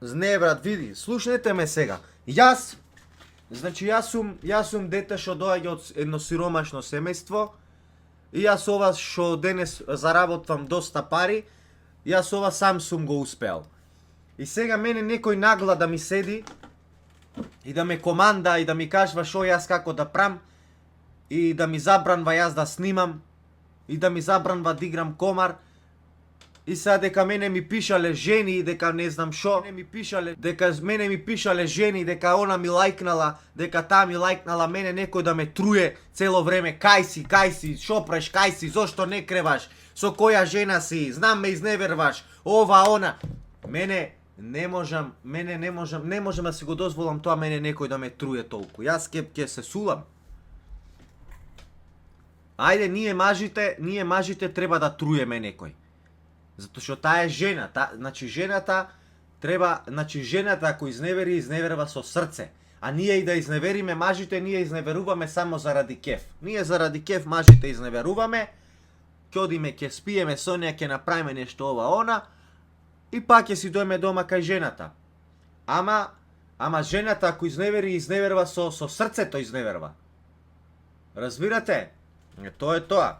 Не брат, види, слушнете ме сега. Јас сум дете што доаѓа од едно сиромашно семејство и јас ова што денес заработвам доста пари, јас ова сам сум го успеал. И сега мене некој нагла да ми седи и да ме команда и да ми кажува што јас како да прам и да ми забранва јас да снимам и да ми забранва да играм комар. И сега дека мене ми пишале жени, дека не знам шо, мене ми пишале жени, дека она ми лајкнала, дека таа ми лајкнала, мене некој да ме труе цело време, кај си, шо преш, кај си, зошто не креваш, со која жена си, знам ме изневерваш, ова, она. Мене не можам да си го дозволам тоа мене некој да ме труе толку. Јас ќе се сулам. Ајде, ние мажите треба да труеме некој. Затоа што таа е жена, жената ако изневерва со срце. А ние и да изневериме мажите, ние изневеруваме само заради кеф. Ние заради кеф мажите изневеруваме, ќе одиме, ќе спиеме со неа, ќе направиме нешто ова она и пак ќе си дојме дома кај жената. Ама жената ако изневерва со срцето изневерва. Разбирате? Тоа е тоа.